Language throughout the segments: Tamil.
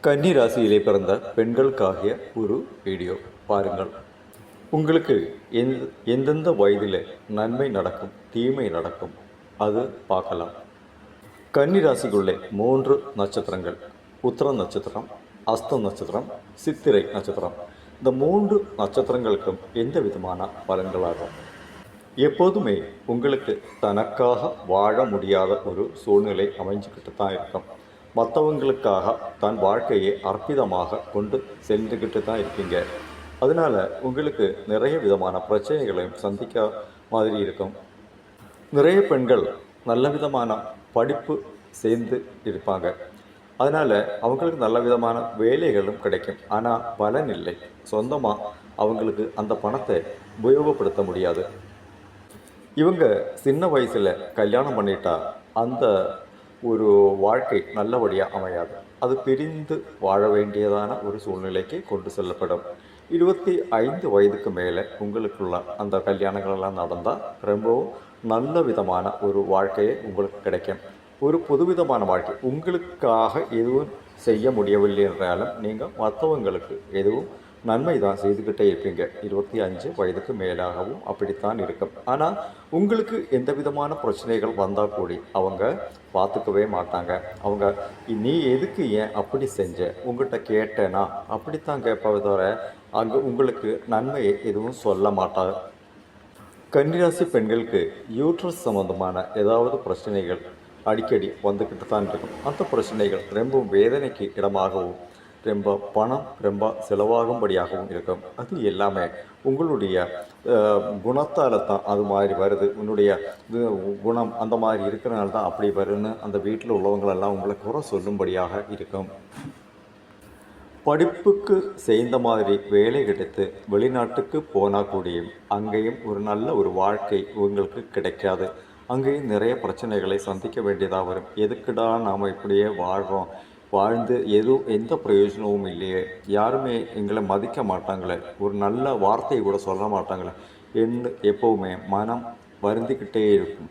கன்னி ராசியிலே பிறந்த பெண்களுக்காகிய ஒரு வீடியோ பாருங்கள். உங்களுக்கு எந்தெந்த வயதில் நன்மை நடக்கும், தீமை நடக்கும், அது பார்க்கலாம். கன்னி ராசிக்குள்ளே 3 நட்சத்திரங்கள்: உத்திர நட்சத்திரம், அஸ்த நட்சத்திரம், சித்திரை நட்சத்திரம். இந்த 3 நட்சத்திரங்களுக்கும் எந்த விதமான பலன்களாகும்? எப்போதுமே உங்களுக்கு தனக்காக வாழ முடியாத ஒரு சூழ்நிலை அமைஞ்சுக்கிட்டு தான் இருக்கும். மற்றவங்களுக்காக தன் வாழ்க்கையை அற்புதமாக கொண்டு சென்றுக்கிட்டு தான் இருக்கீங்க. அதனால் உங்களுக்கு நிறைய விதமான பிரச்சனைகளையும் சந்திக்க மாதிரி இருக்கும். நிறைய பெண்கள் நல்ல விதமான படிப்பு சேர்ந்து இருப்பாங்க. அதனால் அவங்களுக்கு நல்ல விதமான வேலைகளும் கிடைக்கும். ஆனால் பலன் இல்லை. சொந்தமாக அவங்களுக்கு அந்த பணத்தை உபயோகப்படுத்த முடியாது. இவங்க சின்ன வயசில் கல்யாணம் பண்ணிட்டா அந்த ஒரு வாழ்க்கை நல்லபடியாக அமையாது. அது பிரிந்து வாழ வேண்டியதான ஒரு சூழ்நிலைக்கு கொண்டு செல்லப்படும். 25 வயதுக்கு மேலே உங்களுக்குள்ள அந்த கல்யாணங்களெல்லாம் நடந்தால் ரொம்பவும் நல்ல விதமான ஒரு வாழ்க்கையை உங்களுக்கு கிடைக்கும். ஒரு புதுவிதமான வாழ்க்கை. உங்களுக்காக எதுவும் செய்ய முடியவில்லை என்றாலும் நீங்கள் மற்றவங்களுக்கு எதுவும் நன்மை தான் செய்துக்கிட்டே இருப்பீங்க. 25 வயதுக்கு மேலாகவும் அப்படித்தான் இருக்கும். ஆனால் உங்களுக்கு எந்த விதமான பிரச்சனைகள் வந்தால் கூடி அவங்க பார்த்துக்கவே மாட்டாங்க. அவங்க நீ எதுக்கு ஏன் அப்படி செஞ்ச, உங்கள்கிட்ட கேட்டேனா அப்படித்தான் கேட்பதை தவிர அங்கே உங்களுக்கு நன்மையை எதுவும் சொல்ல மாட்டாங்க. கன்னிராசி பெண்களுக்கு யூட்ரஸ் சம்பந்தமான ஏதாவது பிரச்சனைகள் அடிக்கடி வந்துக்கிட்டு தான் இருக்கும். அந்த பிரச்சனைகள் ரொம்ப வேதனைக்கு இடமாகவும் ரொம்ப பணம் ரொம்ப செலவாகும்படியாகவும் இருக்கும். அது எல்லாமே உங்களுடைய குணத்தால் தான் அது மாதிரி வருது. உன்னுடைய குணம் அந்த மாதிரி இருக்கிறனால தான் அப்படி வருன்னு அந்த வீட்டில் உள்ளவங்களெல்லாம் உங்களை குறை சொல்லும்படியாக இருக்கும். படிப்புக்கு செய்த மாதிரி வேலை கிடைத்து வெளிநாட்டுக்கு போனால் கூடியும் அங்கேயும் ஒரு நல்ல ஒரு வாழ்க்கை உங்களுக்கு கிடைக்காது. அங்கேயும் நிறைய பிரச்சனைகளை சந்திக்க வேண்டியதாக வரும். எதுக்குடா நாம் இப்படியே வாழ்ந்து எந்த பிரயோஜனமும் இல்லையே, யாருமே எங்களை மதிக்க மாட்டாங்களே, ஒரு நல்ல வார்த்தையை கூட சொல்ல மாட்டாங்களே என்று எப்போவுமே மனம் வருந்திக்கிட்டே இருக்கும்.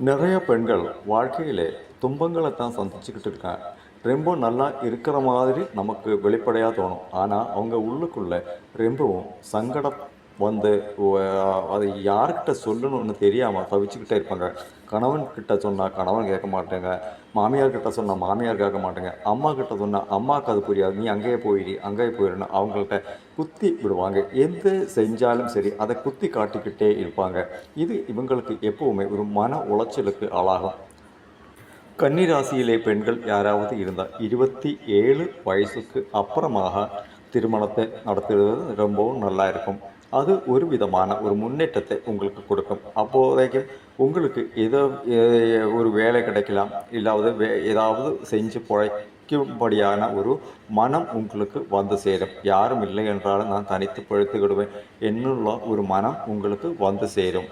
நிறைய பெண்கள் வாழ்க்கையில் துன்பங்களை தான் சந்திச்சுக்கிட்டு இருக்காங்க. ரொம்ப நல்லா இருக்கிற மாதிரி நமக்கு வெளிப்படையாக தோணும். ஆனால் அவங்க உள்ளுக்குள்ளே ரொம்பவும் சங்கடம் வந்து அதை யார்கிட்ட சொல்லணும்னு தெரியாமல் தவிச்சுக்கிட்டே இருப்பாங்க. கணவன்கிட்ட சொன்னால் கணவன் கேட்க மாட்டேங்க, மாமியார்கிட்ட சொன்னால் மாமியார் கேட்க மாட்டேங்க, அம்மா கிட்ட சொன்னால் அம்மாவுக்கு அது புரியாது, நீ அங்கேயே போயிடுன்னு அவங்கள்ட்ட குத்தி விடுவாங்க. எது செஞ்சாலும் சரி அதை குத்தி காட்டிக்கிட்டே இருப்பாங்க. இது இவங்களுக்கு எப்போவுமே ஒரு மன உளைச்சலுக்கு ஆளாகும். கன்னிராசியிலே பெண்கள் யாராவது இருந்தால் 27 வயசுக்கு அப்புறமாக திருமணத்தை நடத்துவது ரொம்பவும் நல்லா இருக்கும். அது ஒரு விதமான ஒரு முன்னேற்றத்தை உங்களுக்கு கொடுக்கும். அப்போதைக்கும் உங்களுக்கு ஒரு வேலை கிடைக்கலாம், இல்லாவது ஏதாவது செஞ்சு பிழைக்கும்படியான ஒரு மனம் உங்களுக்கு வந்து சேரும். யாரும் இல்லை என்றாலும் நான் தனித்து பிழைத்துக்கிடுவேன் என்னுள்ள ஒரு மனம் உங்களுக்கு வந்து சேரும்.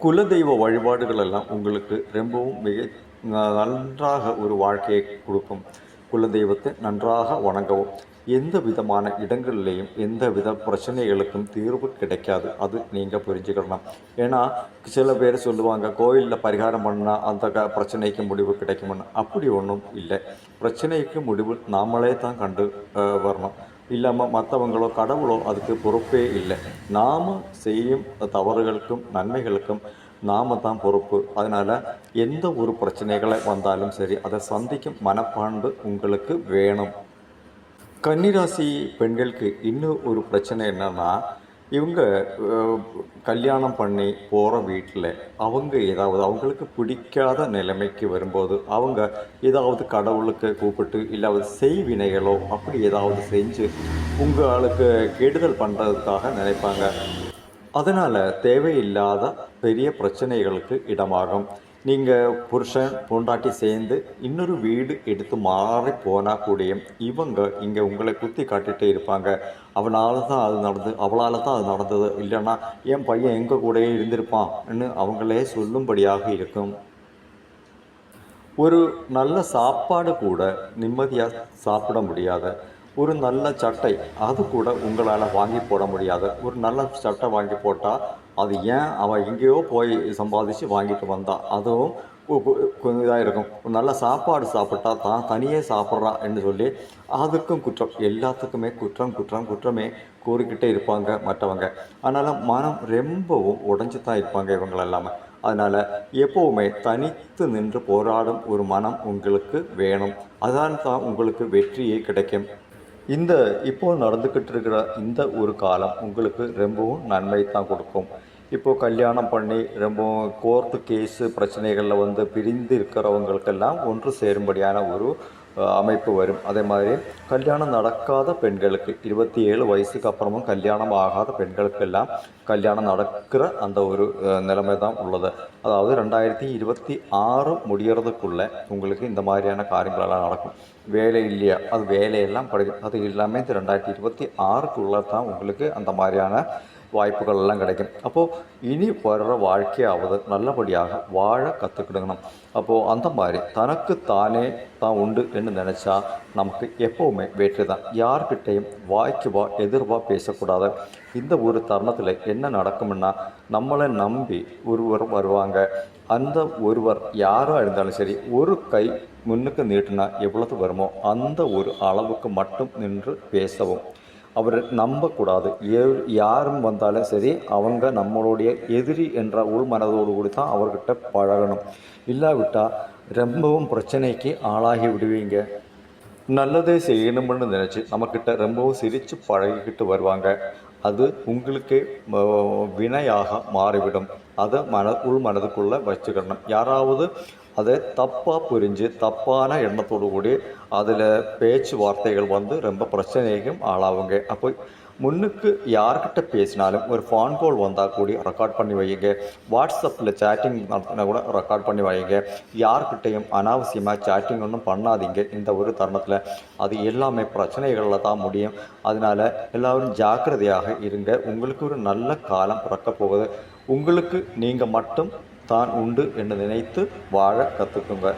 குலதெய்வ வழிபாடுகள் எல்லாம் உங்களுக்கு ரொம்பவும் நன்றாக ஒரு வாழ்க்கையை கொடுக்கும். குலதெய்வத்தை நன்றாக வணங்கவும். எந்த விதமான இடங்கள்லேயும் எந்த வித பிரச்சனைகளுக்கும் தீர்வு கிடைக்காது. அது நீங்கள் புரிஞ்சுக்கலாம். ஏன்னா சில பேர் சொல்லுவாங்க, கோயிலில் பரிகாரம் பண்ணால் அந்த பிரச்சனைக்கு முடிவு கிடைக்கும்னு. அப்படி ஒன்றும் இல்லை. பிரச்சனைக்கு முடிவு நாமளே தான் கண்டு வரணும். இல்லாமல் மற்றவங்களோ கடவுளோ அதுக்கு பொறுப்பே இல்லை. நாம் செய்யும் தவறுகளுக்கும் நன்மைகளுக்கும் நாம் தான் பொறுப்பு. அதனால் எந்த ஒரு பிரச்சனைகளை வந்தாலும் சரி அதை சந்திக்கும் மனப்பான்பு உங்களுக்கு வேணும். கன்னிராசி பெண்களுக்கு இன்னும் ஒரு பிரச்சனை என்னென்னா, இவங்க கல்யாணம் பண்ணி போகிற வீட்டில் அவங்க ஏதாவது அவங்களுக்கு பிடிக்காத நிலைமைக்கு வரும்போது அவங்க ஏதாவது கடவுளுக்கு கூப்பிட்டு இல்லாத செய்வினைகளோ அப்படி ஏதாவது செஞ்சு உங்களுக்கு கெடுதல் பண்ணுறதுக்காக நினைப்பாங்க. அதனால் தேவையில்லாத பெரிய பிரச்சனைகளுக்கு இடமாகும். நீங்கள் புருஷன் பொண்டாட்டி சேர்ந்து இன்னொரு வீடு எடுத்து மாறி போனால் கூடியும் இவங்க இங்கே உங்களை குத்தி காட்டிகிட்டே இருப்பாங்க. அவளால் தான் அது நடந்தது, அவளால் தான் அது நடந்தது, இல்லைன்னா என் பையன் எங்கள் கூடயே இருந்திருப்பான்னு அவங்களே சொல்லும்படியாக இருக்கும். ஒரு நல்ல சாப்பாடு கூட நிம்மதியாக சாப்பிட முடியாத, ஒரு நல்ல சட்டை அது கூட உங்களால் வாங்கி போட முடியாது. ஒரு நல்ல சட்டை வாங்கி போட்டால் அது ஏன் அவன் எங்கேயோ போய் சம்பாதிச்சு வாங்கிட்டு வந்தான், அதுவும் கொஞ்சம் இதாக இருக்கும். நல்ல சாப்பாடு சாப்பிட்டா தான் தனியே சாப்பிட்றான் என்று சொல்லி அதுக்கும் குற்றம். எல்லாத்துக்குமே குற்றம் குற்றம் குற்றமே கூறிக்கிட்டே இருப்பாங்க மற்றவங்க. அதனால் மனம் ரொம்பவும் உடஞ்சி தான் இருப்பாங்க இவங்களெல்லாமே. அதனால் எப்போவுமே தனித்து நின்று போராடும் ஒரு மனம் உங்களுக்கு வேணும். அதான் தான் உங்களுக்கு வெற்றியே கிடைக்கும். இந்த இப்போ நடந்துக்கிட்டு இருக்கிற இந்த ஒரு காலம் உங்களுக்கு ரொம்பவும் நன்மை தான் கொடுக்கும். இப்போது கல்யாணம் பண்ணி ரொம்பவும் கோர்ட்டு கேஸு பிரச்சனைகளில் வந்து பிரிந்து இருக்கிறவங்களுக்கெல்லாம் ஒன்று சேரும்படியான ஒரு அமைப்பு வரும். அதே மாதிரி கல்யாணம் நடக்காத பெண்களுக்கு 27 வயசுக்கு அப்புறமும் கல்யாணம் ஆகாத பெண்களுக்கெல்லாம் கல்யாணம் நடக்கிற அந்த ஒரு நிலைமை தான் உள்ளது. அதாவது 2026 முடியறதுக்குள்ளே உங்களுக்கு இந்த மாதிரியான காரியங்களெல்லாம் நடக்கும். வேலை இல்லையா, அது வேலையெல்லாம் கிடைக்கும். அது எல்லாமே இந்த 2026க்குள்ளே தான் உங்களுக்கு அந்த மாதிரியான வாய்ப்புகள் எல்லாம் கிடைக்கும். அப்போது இனி வர்ற வாழ்க்கையாவது நல்லபடியாக வாழ கற்றுக்கிடணும். அப்போது அந்த மாதிரி தனக்கு தானே தான் உண்டு என்று நினச்சா நமக்கு எப்போவுமே வெற்றி தான். யார்கிட்டையும் வாய்க்கு எதிர்வா பேசக்கூடாது. இந்த ஒரு தருணத்தில் என்ன நடக்கும்னா, நம்மளை நம்பி ஒருவர் வருவாங்க. அந்த ஒருவர் யாராக இருந்தாலும் சரி, ஒரு கை முன்னுக்கு நீட்டினா எவ்வளவு வருமோ அந்த ஒரு அளவுக்கு மட்டும் நின்று பேசவும். அவரை நம்பக்கூடாது. யாரும் வந்தாலும் சரி, அவங்க நம்மளுடைய எதிரி என்ற உள்மனதோடு கூடி தான் அவர்கிட்ட பழகணும். இல்லாவிட்டால் ரொம்பவும் பிரச்சனைக்கு ஆளாகி விடுவீங்க. நல்லதே செய்யணும்னு நினச்சி நம்மக்கிட்ட ரொம்பவும் சிரித்து பழகிக்கிட்டு வருவாங்க. அது உங்களுக்கே வினையாக மாறிவிடும். அதை உள் மனதுக்குள்ளே வச்சுக்கணும். யாராவது அதை தப்பாக புரிஞ்சு தப்பான எண்ணத்தோடு கூடி அதில் பேச்சுவார்த்தைகள் வந்து ரொம்ப பிரச்சனைக்கும் ஆளாவுங்க. அப்போ முன்னுக்கு யார்கிட்ட பேசினாலும் ஒரு ஃபோன் கால் வந்தால் கூடி ரெக்கார்ட் பண்ணி வைங்க. வாட்ஸ்அப்பில் சேட்டிங் நடத்தினா கூட ரெக்கார்ட் பண்ணி வைங்க. யார்கிட்டையும் அனாவசியமாக சேட்டிங் ஒன்றும் பண்ணாதீங்க இந்த ஒரு தருணத்தில். அது எல்லாமே பிரச்சனைகளில் தான் முடியும். அதனால் எல்லோரும் ஜாக்கிரதையாக இருங்க. உங்களுக்கு ஒரு நல்ல காலம் பிறக்கப் போகுது. உங்களுக்கு நீங்கள் மட்டும் தான் உண்டு என்று நினைத்து வாழ கற்றுக்குங்க.